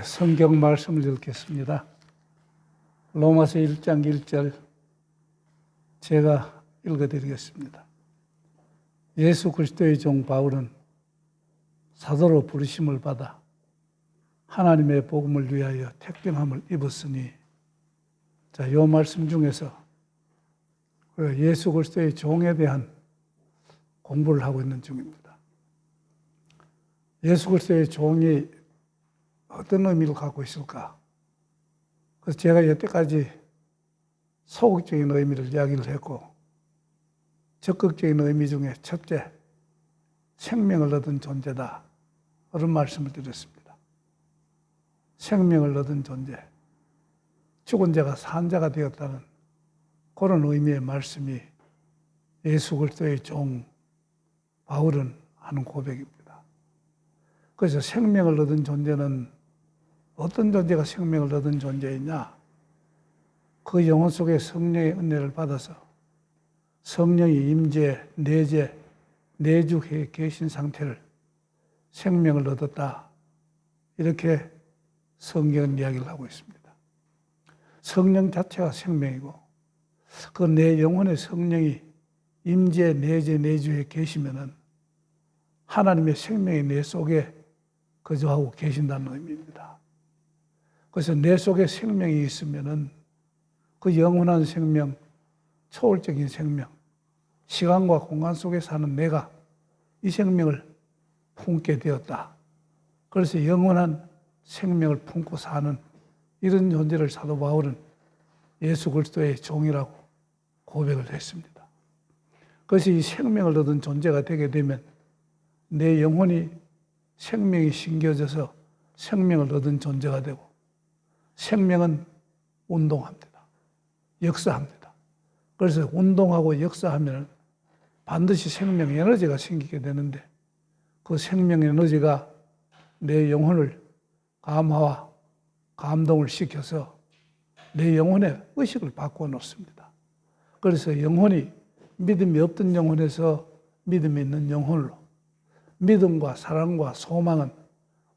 성경 말씀을 읽겠습니다. 로마서 1장 1절 제가 읽어드리겠습니다. 예수 그리스도의 종 바울은 사도로 부르심을 받아 하나님의 복음을 위하여 택병함을 입었으니, 자, 이 말씀 중에서 예수 그리스도의 종에 대한 공부를 하고 있는 중입니다. 예수 그리스도의 종이 어떤 의미를 갖고 있을까? 그래서 제가 여태까지 소극적인 의미를 이야기를 했고, 적극적인 의미 중에 첫째, 생명을 얻은 존재다, 그런 말씀을 드렸습니다. 생명을 얻은 존재, 죽은 자가 산 자가 되었다는 그런 의미의 말씀이 예수 그리스도의 종 바울은 하는 고백입니다. 그래서 생명을 얻은 존재는 어떤 존재가 생명을 얻은 존재이냐? 그 영혼 속에 성령의 은혜를 받아서 성령이 임재, 내재, 내주해 계신 상태를 생명을 얻었다, 이렇게 성경은 이야기를 하고 있습니다. 성령 자체가 생명이고, 그 내 영혼의 성령이 임재, 내재, 내주해 계시면은 하나님의 생명이 내 속에 거주하고 계신다는 의미입니다. 그래서 내 속에 생명이 있으면은 그 영원한 생명, 초월적인 생명, 시간과 공간 속에 사는 내가 이 생명을 품게 되었다. 그래서 영원한 생명을 품고 사는 이런 존재를 사도 바울은 예수 그리스도의 종이라고 고백을 했습니다. 그래서 이 생명을 얻은 존재가 되게 되면 내 영혼이 생명이 심겨져서 생명을 얻은 존재가 되고, 생명은 운동합니다. 역사합니다. 그래서 운동하고 역사하면 반드시 생명 에너지가 생기게 되는데, 그 생명 에너지가 내 영혼을 감화와 감동을 시켜서 내 영혼의 의식을 바꾸어 놓습니다. 그래서 영혼이 믿음이 없던 영혼에서 믿음이 있는 영혼으로, 믿음과 사랑과 소망은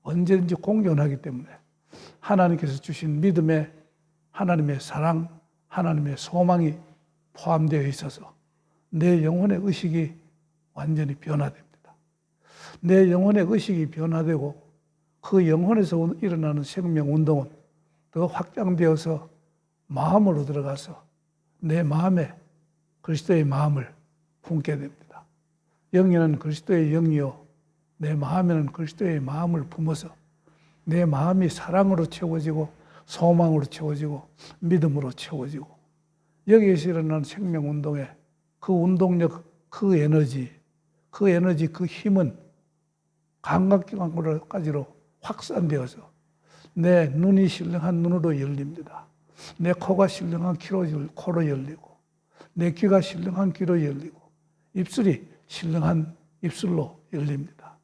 언제든지 공존하기 때문에 하나님께서 주신 믿음에 하나님의 사랑, 하나님의 소망이 포함되어 있어서 내 영혼의 의식이 완전히 변화됩니다. 내 영혼의 의식이 변화되고 그 영혼에서 일어나는 생명 운동은 더 확장되어서 마음으로 들어가서 내 마음에 그리스도의 마음을 품게 됩니다. 영에는 그리스도의 영이요, 내 마음에는 그리스도의 마음을 품어서 내 마음이 사랑으로 채워지고 소망으로 채워지고 믿음으로 채워지고, 여기에서 일어나는 생명운동의 그 운동력, 그 에너지, 그 힘은 감각기관까지로 확산되어서 내 눈이 신령한 눈으로 열립니다. 내 코가 신령한 코로 열리고, 내 귀가 신령한 귀로 열리고, 입술이 신령한 입술로 열립니다.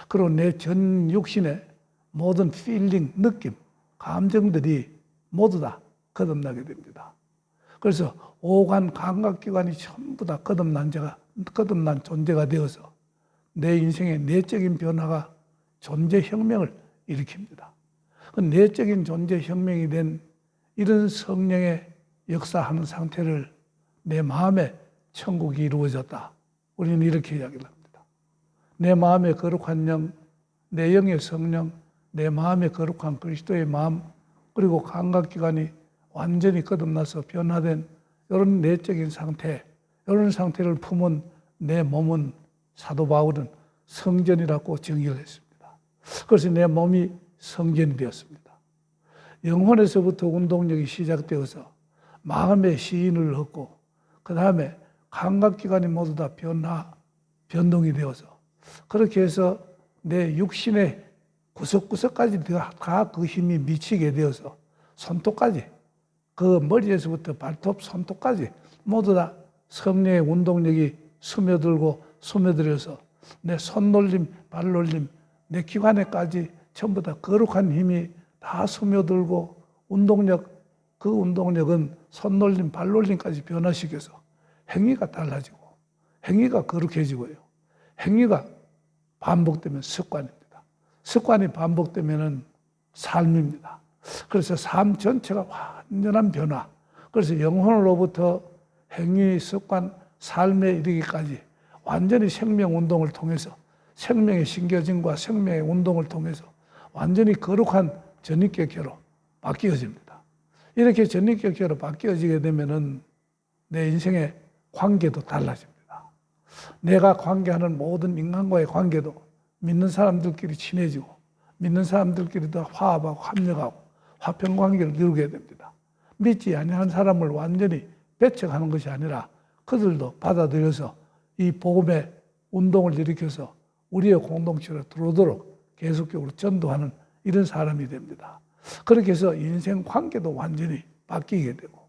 그리고 내 전 육신의 모든 필링, 느낌, 감정들이 모두 다 거듭나게 됩니다. 그래서 오간 감각기관이 전부 다 거듭난 존재가 되어서 내 인생의 내적인 변화가 존재혁명을 일으킵니다. 그 내적인 존재혁명이 된 이런 성령의 역사하는 상태를 내 마음에 천국이 이루어졌다, 우리는 이렇게 이야기를 합니다. 내 마음의 거룩한 영, 내 영의 성령, 내 마음의 거룩한 그리스도의 마음, 그리고 감각기관이 완전히 거듭나서 변화된 이런 내적인 상태, 이런 상태를 품은 내 몸은 사도 바울은 성전이라고 정의를 했습니다. 그래서 내 몸이 성전이 되었습니다. 영혼에서부터 운동력이 시작되어서 마음의 시인을 얻고, 그 다음에 감각기관이 모두 다 변동이 되어서, 그렇게 해서 내 육신의 구석구석까지 다 그 힘이 미치게 되어서 손톱까지, 그 머리에서부터 발톱, 손톱까지 모두 다 성령의 운동력이 스며들고 스며들어서 내 손놀림, 발놀림, 내 기관에까지 전부 다 거룩한 힘이 다 스며들고 운동력, 그 운동력은 손놀림, 발놀림까지 변화시켜서 행위가 달라지고 행위가 거룩해지고요. 행위가 반복되면 습관입니다. 습관이 반복되면 삶입니다. 그래서 삶 전체가 완전한 변화. 그래서 영혼으로부터 행위, 습관, 삶에 이르기까지 완전히 생명 운동을 통해서 생명의 신겨짐과 생명의 운동을 통해서 완전히 거룩한 전입격계로 바뀌어집니다. 이렇게 전입격계로 바뀌어지게 되면은 내 인생의 관계도 달라집니다. 내가 관계하는 모든 인간과의 관계도 믿는 사람들끼리 친해지고 믿는 사람들끼리 더 화합하고 합력하고 화평 관계를 이루게 됩니다. 믿지 아니한 사람을 완전히 배척하는 것이 아니라 그들도 받아들여서 이 복음의 운동을 일으켜서 우리의 공동체로 들어오도록 계속적으로 전도하는 이런 사람이 됩니다. 그렇게 해서 인생 관계도 완전히 바뀌게 되고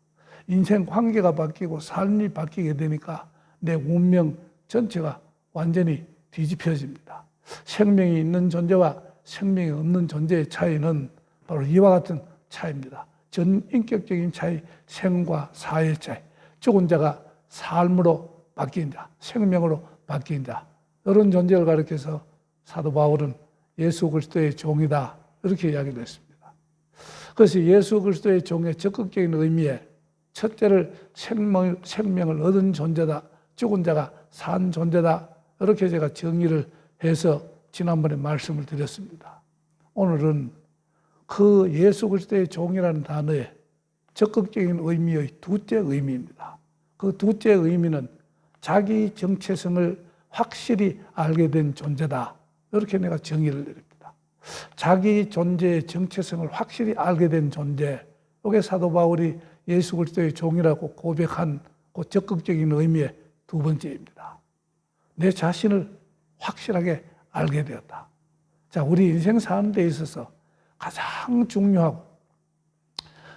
인생 관계가 바뀌고 삶이 바뀌게 되니까 내 운명 전체가 완전히 뒤집혀집니다. 생명이 있는 존재와 생명이 없는 존재의 차이는 바로 이와 같은 차이입니다. 전인격적인 차이, 생과 사의 차이. 죽은 자가 삶으로 바뀐 자, 생명으로 바뀐 자. 이런 존재를 가리켜서 사도 바울은 예수 그리스도의 종이다. 이렇게 이야기를 했습니다. 그래서 예수 그리스도의 종의 적극적인 의미에 첫째를 생명을 얻은 존재다. 죽은 자가 산 존재다. 이렇게 제가 정의를 해서 지난번에 말씀을 드렸습니다. 오늘은 그 예수 그리스도의 종이라는 단어의 적극적인 의미의 둘째 의미입니다. 그 둘째 의미는 자기 정체성을 확실히 알게 된 존재다. 이렇게 내가 정의를 내립니다. 자기 존재의 정체성을 확실히 알게 된 존재. 이게 사도 바울이 예수 그리스도의 종이라고 고백한 그 적극적인 의미의 두 번째입니다. 내 자신을 확실하게 알게 되었다. 자, 우리 인생 사는 데 있어서 가장 중요하고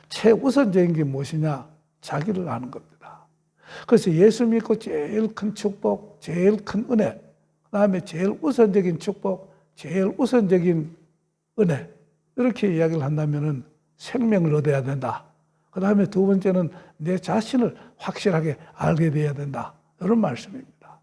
최우선적인 게 무엇이냐? 자기를 아는 겁니다. 그래서 예수 믿고 제일 큰 축복, 제일 큰 은혜, 그 다음에 제일 우선적인 축복, 제일 우선적인 은혜, 이렇게 이야기를 한다면 생명을 얻어야 된다. 그 다음에 두 번째는 내 자신을 확실하게 알게 되어야 된다. 이런 말씀입니다.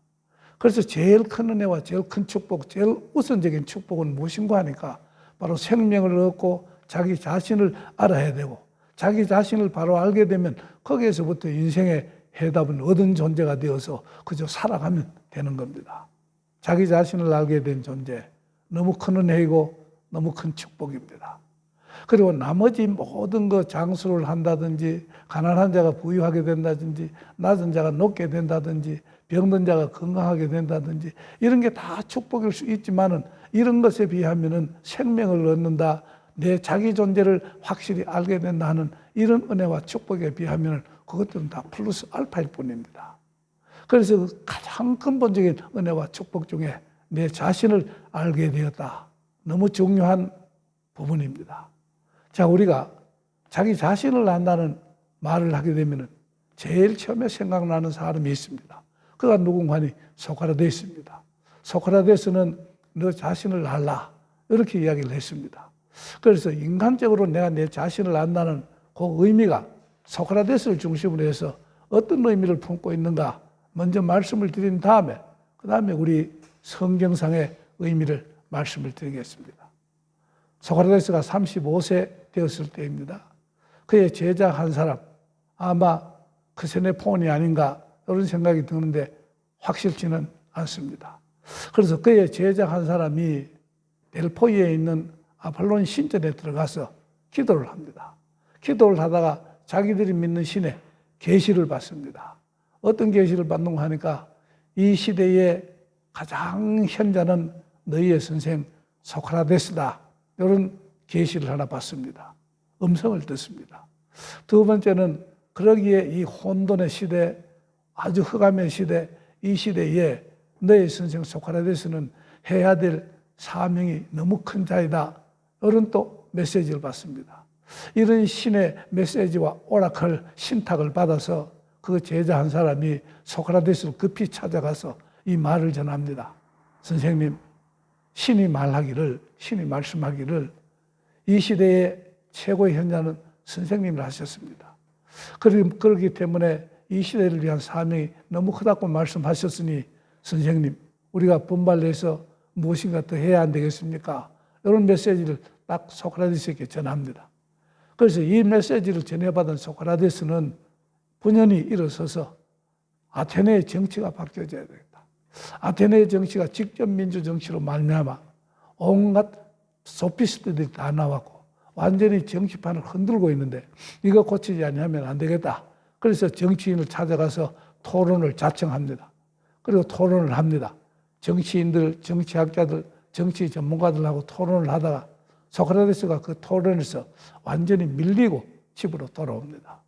그래서 제일 큰 은혜와 제일 큰 축복, 제일 우선적인 축복은 무엇인가 하니까 바로 생명을 얻고 자기 자신을 알아야 되고 자기 자신을 바로 알게 되면 거기에서부터 인생의 해답은 얻은 존재가 되어서 그저 살아가면 되는 겁니다. 자기 자신을 알게 된 존재, 너무 큰 은혜이고 너무 큰 축복입니다. 그리고 나머지 모든 거 장수를 한다든지 가난한 자가 부유하게 된다든지 낮은 자가 높게 된다든지 병든 자가 건강하게 된다든지 이런 게 다 축복일 수 있지만은 이런 것에 비하면은 생명을 얻는다, 내 자기 존재를 확실히 알게 된다 하는 이런 은혜와 축복에 비하면 그것들은 다 플러스 알파일 뿐입니다. 그래서 그 가장 근본적인 은혜와 축복 중에 내 자신을 알게 되었다. 너무 중요한 부분입니다. 자, 우리가 자기 자신을 안다는 말을 하게 되면 제일 처음에 생각나는 사람이 있습니다. 그가 누군가니 소크라테스입니다. 소크라테스는 너 자신을 알라 이렇게 이야기를 했습니다. 그래서 인간적으로 내가 내 자신을 안다는 그 의미가 소크라테스를 중심으로 해서 어떤 의미를 품고 있는가 먼저 말씀을 드린 다음에 그 다음에 우리 성경상의 의미를 말씀을 드리겠습니다. 소크라테스가 35세 되었을 때입니다. 그의 제자 한 사람, 아마 크세네폰이 아닌가 이런 생각이 드는데 확실치는 않습니다. 그래서 그의 제자 한 사람이 델포이에 있는 아폴론 신전에 들어가서 기도를 합니다. 기도를 하다가 자기들이 믿는 신의 계시를 받습니다. 어떤 계시를 받는가 하니까 이 시대의 가장 현자는 너희의 선생 소크라테스다. 이런 계시를 하나 받습니다. 음성을 듣습니다. 두 번째는 그러기에 이 혼돈의 시대, 아주 흑암의 시대, 이 시대에 너의 선생 소크라테스는 해야 될 사명이 너무 큰 자이다. 이런 또 메시지를 받습니다. 이런 신의 메시지와 오라클 신탁을 받아서 그 제자 한 사람이 소크라테스를 급히 찾아가서 이 말을 전합니다. 선생님, 신이 말씀하기를 이 시대의 최고의 현자는 선생님을 하셨습니다. 그렇기 때문에 이 시대를 위한 사명이 너무 크다고 말씀하셨으니 선생님, 우리가 분발해서 무엇인가 더 해야 안 되겠습니까? 이런 메시지를 딱 소크라테스에게 전합니다. 그래서 이 메시지를 전해받은 소크라테스는 분연히 일어서서 아테네의 정치가 바뀌어져야 되겠다. 아테네의 정치가 직접 민주 정치로 말미암아 온갖 소피스트들이 다 나왔고 완전히 정치판을 흔들고 있는데 이거 고치지 않으면 안 되겠다. 그래서 정치인을 찾아가서 토론을 자청합니다. 그리고 토론을 합니다. 정치인들, 정치학자들, 정치 전문가들하고 토론을 하다가 소크라테스가 그 토론에서 완전히 밀리고 집으로 돌아옵니다.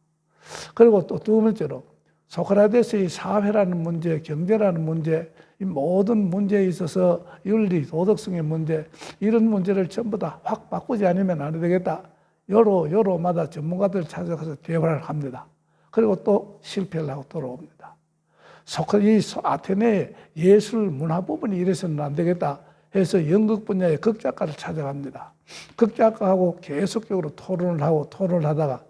그리고 또 두 번째로 소크라테스의 사회라는 문제, 경제라는 문제, 이 모든 문제에 있어서 윤리, 도덕성의 문제, 이런 문제를 전부 다 확 바꾸지 않으면 안 되겠다. 여로마다 전문가들 찾아가서 대화를 합니다. 그리고 또 실패를 하고 돌아옵니다. 이 아테네의 예술 문화 부분이 이래서는 안 되겠다 해서 연극 분야의 극작가를 찾아갑니다. 극작가하고 계속적으로 토론을 하다가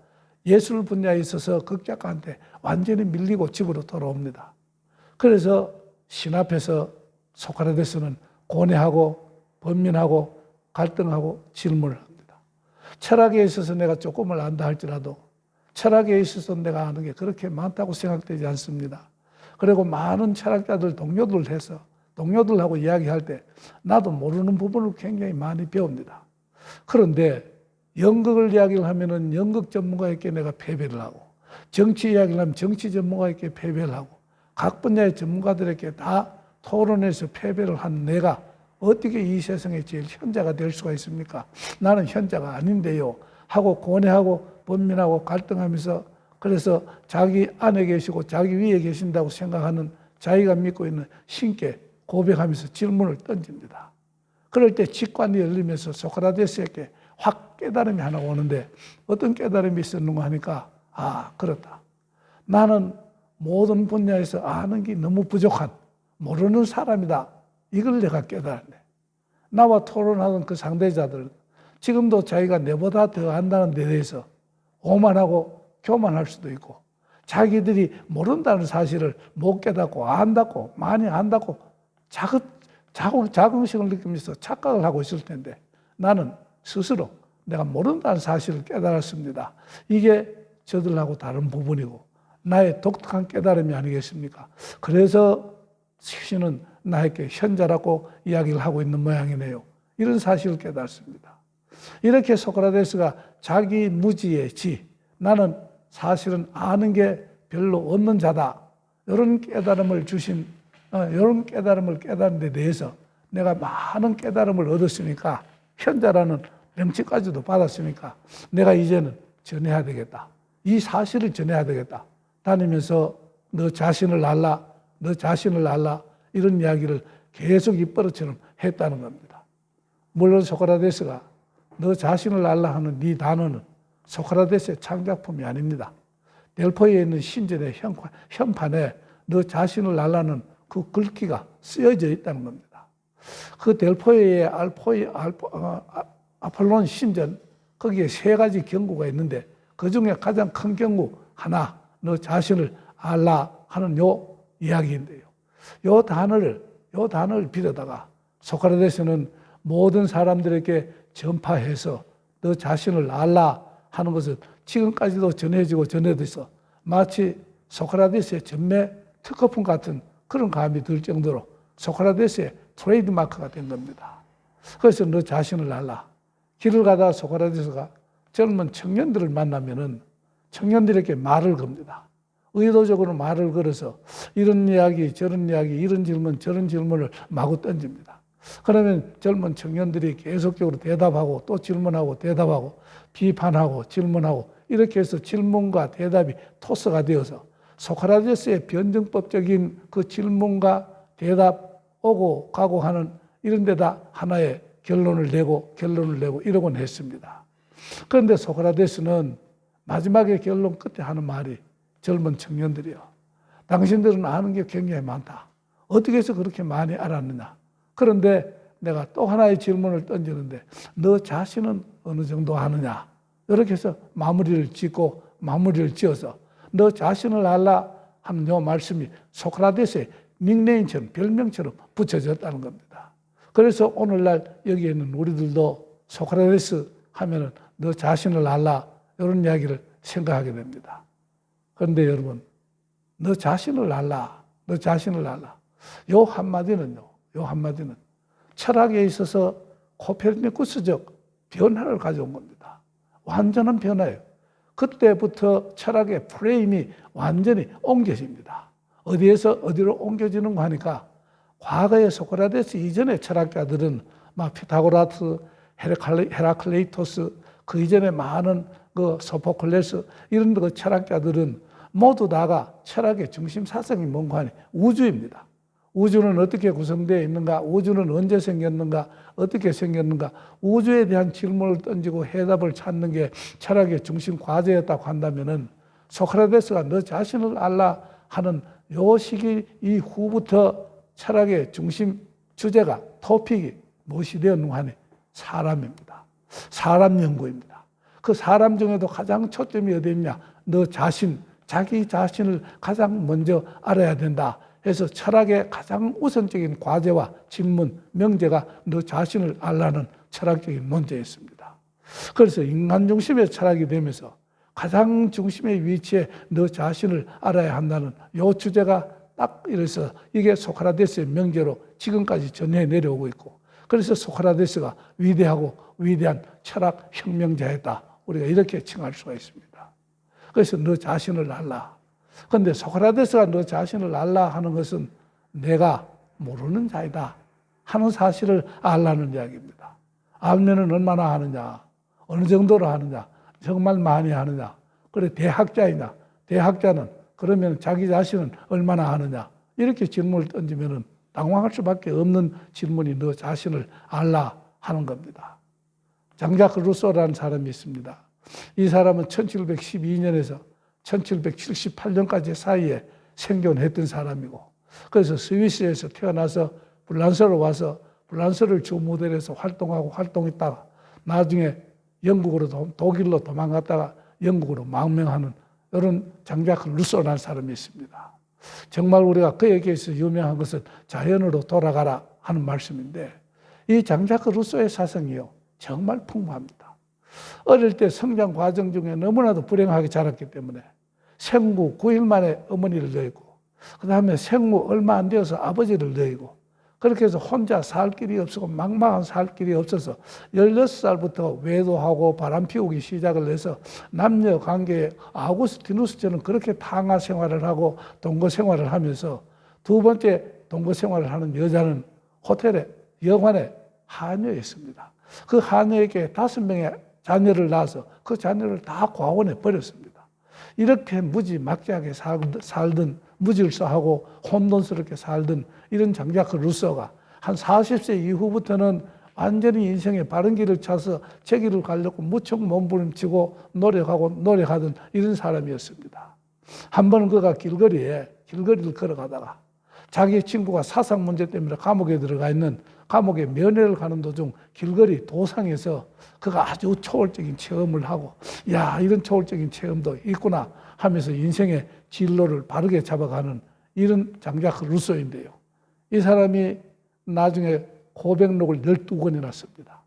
예술 분야에 있어서 극작가한테 완전히 밀리고 집으로 돌아옵니다. 그래서 신 앞에서 소크라테스는 고뇌하고 번민하고 갈등하고 질문을 합니다. 철학에 있어서 내가 조금을 안다 할지라도 철학에 있어서 내가 아는 게 그렇게 많다고 생각되지 않습니다. 그리고 많은 철학자들 동료들하고 이야기할 때 나도 모르는 부분을 굉장히 많이 배웁니다. 그런데 연극을 이야기를 하면은 연극 전문가에게 내가 패배를 하고 정치 이야기를 하면 정치 전문가에게 패배를 하고 각 분야의 전문가들에게 다 토론해서 패배를 한 내가 어떻게 이 세상에 제일 현자가 될 수가 있습니까? 나는 현자가 아닌데요 하고 고뇌하고 번민하고 갈등하면서 그래서 자기 안에 계시고 자기 위에 계신다고 생각하는 자기가 믿고 있는 신께 고백하면서 질문을 던집니다. 그럴 때 직관이 열리면서 소크라테스에게 확 깨달음이 하나 오는데 어떤 깨달음이 있었는가 하니까 그렇다. 나는 모든 분야에서 아는 게 너무 부족한 모르는 사람이다. 이걸 내가 깨달았네. 나와 토론하던 그 상대자들 지금도 자기가 내보다 더 안다는 데 대해서 오만하고 교만할 수도 있고 자기들이 모른다는 사실을 못 깨닫고 안다고 많이 안다고 자긍심을 느끼면서 착각을 하고 있을 텐데 나는 스스로 내가 모른다는 사실을 깨달았습니다. 이게 저들하고 다른 부분이고 나의 독특한 깨달음이 아니겠습니까? 그래서 신은 나에게 현자라고 이야기를 하고 있는 모양이네요. 이런 사실을 깨달습니다. 이렇게 소크라테스가 자기 무지의 나는 사실은 아는 게 별로 없는 자다. 이런 깨달음을 이런 깨달음을 깨닫는 데 대해서 내가 많은 깨달음을 얻었으니까 현자라는 명칭까지도 받았으니까 내가 이제는 전해야 되겠다. 이 사실을 전해야 되겠다. 다니면서 너 자신을 알라 이런 이야기를 계속 입버릇처럼 했다는 겁니다. 물론 소크라테스가 너 자신을 알라 하는 이 단어는 소크라테스의 창작품이 아닙니다. 델포이에 있는 신전의 현판에 너 자신을 알라는 그 글귀가 쓰여져 있다는 겁니다. 그 델포이의 아폴론 신전 거기에 3가지 경구가 있는데 그 중에 가장 큰 경구 하나 너 자신을 알라 하는 요 이야기인데요. 요 단어를 빌어다가 소크라테스는 모든 사람들에게 전파해서 너 자신을 알라 하는 것은 지금까지도 전해지고 전해져서 마치 소크라테스의 전매 특허품 같은 그런 감이 들 정도로 소크라테스의 트레이드마크가 된 겁니다. 그래서 너 자신을 알라. 길을 가다가 소크라테스가 젊은 청년들을 만나면은 청년들에게 말을 겁니다. 의도적으로 말을 걸어서 이런 이야기, 저런 이야기, 이런 질문, 저런 질문을 마구 던집니다. 그러면 젊은 청년들이 계속적으로 대답하고 또 질문하고 대답하고 비판하고 질문하고 이렇게 해서 질문과 대답이 토스가 되어서 소크라테스의 변증법적인 그 질문과 대답 오고 가고 하는 이런 데다 하나의 결론을 내고 이러곤 했습니다. 그런데 소크라테스는 마지막에 결론 끝에 하는 말이 젊은 청년들이요. 당신들은 아는 게 굉장히 많다. 어떻게 해서 그렇게 많이 알았느냐. 그런데 내가 또 하나의 질문을 던지는데 너 자신은 어느 정도 아느냐? 이렇게 해서 마무리를 지어서 너 자신을 알라 하는 요 말씀이 소크라테스의 닉네임처럼 별명처럼 붙여졌다는 겁니다. 그래서 오늘날 여기에 있는 우리들도 소크라테스 하면은 너 자신을 알라 이런 이야기를 생각하게 됩니다. 그런데 여러분, 너 자신을 알라, 너 자신을 알라. 요 한마디는 철학에 있어서 코페르니쿠스적 변화를 가져온 겁니다. 완전한 변화예요. 그때부터 철학의 프레임이 완전히 옮겨집니다. 어디에서 어디로 옮겨지는가 하니까 과거의 소크라테스 이전의 철학자들은 막 피타고라스, 헤라클레이토스, 그 이전에 많은 그 소포클레스 이런 그 철학자들은 모두 다가 철학의 중심 사상이 뭔가 하니 우주입니다. 우주는 어떻게 구성되어 있는가? 우주는 언제 생겼는가? 어떻게 생겼는가? 우주에 대한 질문을 던지고 해답을 찾는 게 철학의 중심 과제였다고 한다면은 소크라테스가 너 자신을 알라 하는 요 시기 이후부터 철학의 중심 주제가 토픽이 무엇이 되었는가 하니 사람입니다. 사람 연구입니다. 그 사람 중에도 가장 초점이 어디 있냐? 너 자신, 자기 자신을 가장 먼저 알아야 된다. 해서 철학의 가장 우선적인 과제와 질문, 명제가 너 자신을 알라는 철학적인 논제였습니다. 그래서 인간 중심의 철학이 되면서 가장 중심의 위치에 너 자신을 알아야 한다는 이 주제가 딱 이래서 이게 소크라테스의 명제로 지금까지 전해 내려오고 있고, 그래서 소크라테스가 위대하고 위대한 철학 혁명자였다. 우리가 이렇게 칭할 수가 있습니다. 그래서 너 자신을 알라. 그런데 소크라테스가 너 자신을 알라 하는 것은 내가 모르는 자이다 하는 사실을 알라는 이야기입니다. 알면은 얼마나 하느냐, 어느 정도로 하느냐, 정말 많이 하느냐. 그래 대학자이냐, 대학자는 그러면 자기 자신은 얼마나 하느냐. 이렇게 질문을 던지면은 당황할 수밖에 없는 질문이 너 자신을 알라 하는 겁니다. 장자크 루소라는 사람이 있습니다. 이 사람은 1712년에서 1778년까지 사이에 생존했던 사람이고, 그래서 스위스에서 태어나서 프랑스로 와서 프랑스를 주 모델로 해서 활동했다가 나중에 영국으로 독일로 도망갔다가 영국으로 망명하는 이런 장자크 루소라는 사람이 있습니다. 정말 우리가 그에 대해서 유명한 것은 자연으로 돌아가라 하는 말씀인데, 이 장자크 루소의 사상이요 정말 풍부합니다. 어릴 때 성장 과정 중에 너무나도 불행하게 자랐기 때문에 생후 9일 만에 어머니를 넣이고, 그 다음에 생후 얼마 안 되어서 아버지를 넣이고, 그렇게 해서 혼자 살 길이 없고 막막한 살 길이 없어서 16살부터 외도하고 바람 피우기 시작을 해서 남녀 관계에 아우구스티누스처럼 그렇게 탕화 생활을 하고 동거 생활을 하면서 두 번째 동거 생활을 하는 여자는 호텔에 여관에 하녀였습니다. 그 하녀에게 5명의 자녀를 낳아서 그 자녀를 다 고아원에 버렸습니다. 이렇게 무지막지하게 살던, 무질서하고 혼돈스럽게 살던 이런 장자크 루소가 한 40세 이후부터는 완전히 인생의 바른 길을 찾아서 제 길을 가려고 무척 몸부림치고 노력하던 이런 사람이었습니다. 한 번은 그가 길거리를 걸어가다가 자기 친구가 사상 문제 때문에 감옥에 들어가 있는 감옥에 면회를 가는 도중 길거리 도상에서 그가 아주 초월적인 체험을 하고, 야, 이런 초월적인 체험도 있구나 하면서 인생의 진로를 바르게 잡아가는 이런 장자크 루소인데요. 이 사람이 나중에 고백록을 12권이나 씁니다.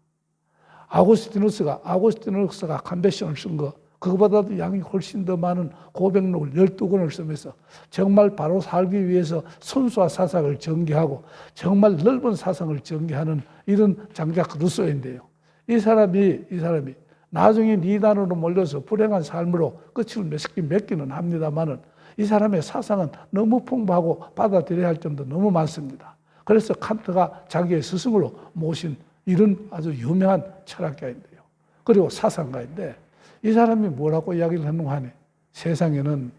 아우구스티누스가 컨베션을 쓴 거, 그거보다도 양이 훨씬 더 많은 고백록을 12권을 쓰면서 정말 바로 살기 위해서 순수한 사상을 전개하고 정말 넓은 사상을 전개하는 이런 장자크 루소인데요. 이 사람이 나중에 니단으로 몰려서 불행한 삶으로 끝을 맺기는 합니다만은 이 사람의 사상은 너무 풍부하고 받아들여야 할 점도 너무 많습니다. 그래서 칸트가 자기의 스승으로 모신 이런 아주 유명한 철학자인데요. 그리고 사상가인데, 이 사람이 뭐라고 이야기를 했는가 하니, 세상에는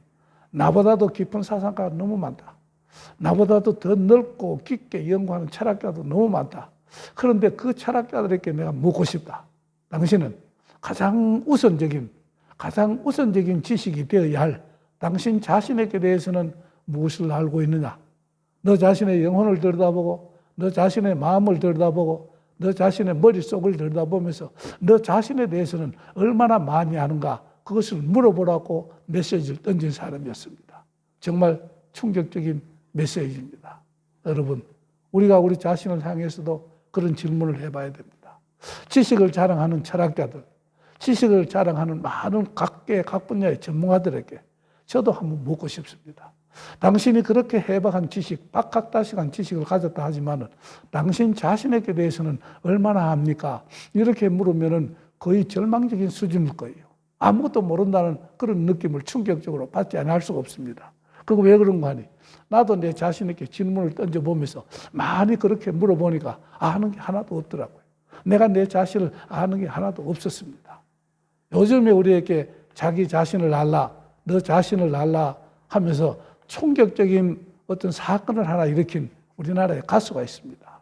나보다도 깊은 사상가가 너무 많다. 나보다도 더 넓고 깊게 연구하는 철학자도 너무 많다. 그런데 그 철학자들에게 내가 묻고 싶다. 당신은 가장 우선적인 지식이 되어야 할 당신 자신에게 대해서는 무엇을 알고 있느냐? 너 자신의 영혼을 들여다보고, 너 자신의 마음을 들여다보고, 너 자신의 머릿속을 들여다보면서 너 자신에 대해서는 얼마나 많이 아는가 그것을 물어보라고 메시지를 던진 사람이었습니다. 정말 충격적인 메시지입니다. 여러분, 우리가 우리 자신을 향해서도 그런 질문을 해봐야 됩니다. 지식을 자랑하는 철학자들, 지식을 자랑하는 많은 각 분야의 전문가들에게 저도 한번 묻고 싶습니다. 당신이 그렇게 해박한 지식, 박학다식한 지식을 가졌다 하지만은 당신 자신에게 대해서는 얼마나 압니까? 이렇게 물으면은 거의 절망적인 수준일 거예요. 아무것도 모른다는 그런 느낌을 충격적으로 받지 않을 수가 없습니다. 그거 왜 그런가 하니 나도 내 자신에게 질문을 던져보면서 많이 그렇게 물어보니까 아는 게 하나도 없더라고요. 내가 내 자신을 아는 게 하나도 없었습니다. 요즘에 우리에게 자기 자신을 알라, 너 자신을 알라 하면서 충격적인 어떤 사건을 하나 일으킨 우리나라의 가수가 있습니다.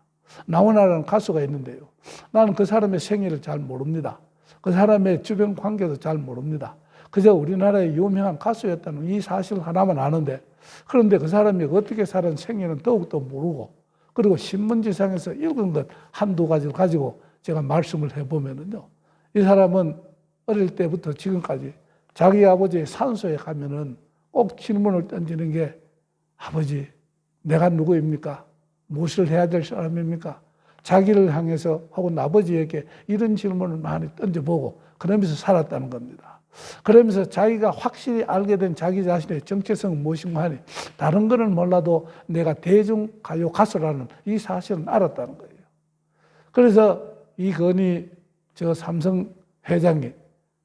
나훈아라는 가수가 있는데요. 나는 그 사람의 생애를 잘 모릅니다. 그 사람의 주변 관계도 잘 모릅니다. 그저 우리나라의 유명한 가수였다는 이 사실 하나만 아는데, 그런데 그 사람이 어떻게 살은 생애는 더욱더 모르고, 그리고 신문지상에서 읽은 것 한두 가지를 가지고 제가 말씀을 해보면은요, 이 사람은 어릴 때부터 지금까지 자기 아버지의 산소에 가면은 꼭 질문을 던지는 게, 아버지, 내가 누구입니까? 무엇을 해야 될 사람입니까? 자기를 향해서 혹은 아버지에게 이런 질문을 많이 던져보고 그러면서 살았다는 겁니다. 그러면서 자기가 확실히 알게 된 자기 자신의 정체성은 무엇인가 하니 다른 거는 몰라도 내가 대중가요 가수라는 이 사실은 알았다는 거예요. 그래서 이건희 저 삼성 회장이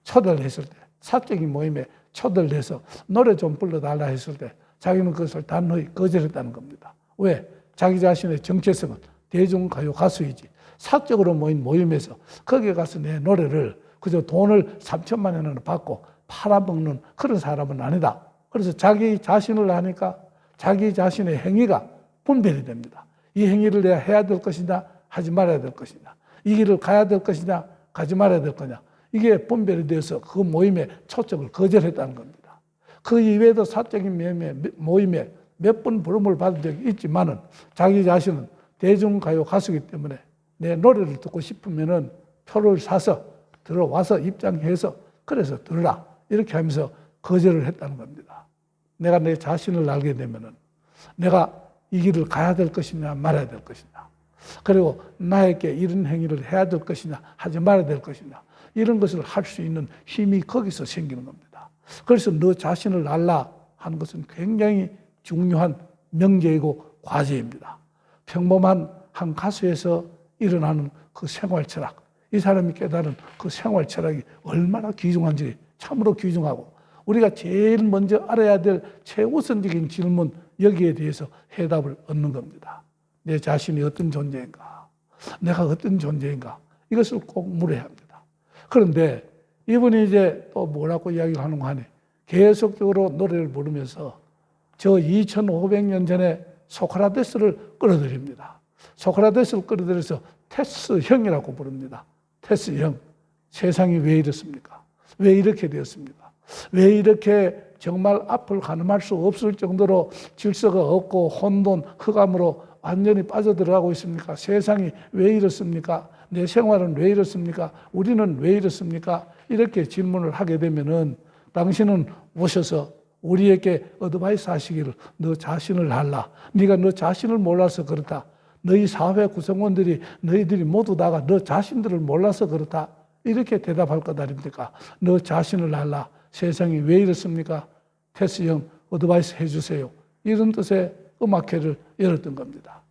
초대를 했을 때, 사적인 모임에 초대를 해서 노래 좀 불러달라 했을 때 자기는 그것을 단호히 거절했다는 겁니다. 왜? 자기 자신의 정체성은 대중가요 가수이지 사적으로 모인 모임에서 거기에 가서 내 노래를 그저 돈을 3천만 원을 받고 팔아먹는 그런 사람은 아니다. 그래서 자기 자신을 아니까 자기 자신의 행위가 분별이 됩니다. 이 행위를 내가 해야 될 것이냐 하지 말아야 될 것이냐, 이 길을 가야 될 것이냐 가지 말아야 될 거냐, 이게 분별이 되어서 그 모임에 초청을 거절했다는 겁니다. 그 이외에도 사적인 모임에 몇 번 부름을 받은 적이 있지만은 자기 자신은 대중가요 가수이기 때문에 내 노래를 듣고 싶으면은 표를 사서 들어와서 입장해서 그래서 들으라 이렇게 하면서 거절을 했다는 겁니다. 내가 내 자신을 알게 되면은 내가 이 길을 가야 될 것이냐 말아야 될 것이냐, 그리고 나에게 이런 행위를 해야 될 것이냐 하지 말아야 될 것이냐, 이런 것을 할 수 있는 힘이 거기서 생기는 겁니다. 그래서 너 자신을 알라 하는 것은 굉장히 중요한 명제이고 과제입니다. 평범한 한 가수에서 일어나는 그 생활 철학, 이 사람이 깨달은 그 생활 철학이 얼마나 귀중한지 참으로 귀중하고, 우리가 제일 먼저 알아야 될 최우선적인 질문, 여기에 대해서 해답을 얻는 겁니다. 내 자신이 어떤 존재인가, 내가 어떤 존재인가, 이것을 꼭 물어야 합니다. 그런데 이분이 이제 또 뭐라고 이야기를 하는가 하니 계속적으로 노래를 부르면서 저 2500년 전에 소크라테스를 끌어들입니다. 소크라테스를 끌어들여서 테스 형이라고 부릅니다. 테스 형. 세상이 왜 이렇습니까? 왜 이렇게 되었습니까? 왜 이렇게 정말 앞을 가늠할 수 없을 정도로 질서가 없고 혼돈, 흑암으로 완전히 빠져들어가고 있습니까? 세상이 왜 이렇습니까? 내 생활은 왜 이렇습니까? 우리는 왜 이렇습니까? 이렇게 질문을 하게 되면은 당신은 오셔서 우리에게 어드바이스 하시기를, 너 자신을 알라. 네가 너 자신을 몰라서 그렇다. 너희 사회 구성원들이 너희들이 모두 다가 너 자신들을 몰라서 그렇다. 이렇게 대답할 것 아닙니까? 너 자신을 알라. 세상이 왜 이렇습니까? 테스 형 어드바이스 해주세요. 이런 뜻의 음악회를 열었던 겁니다.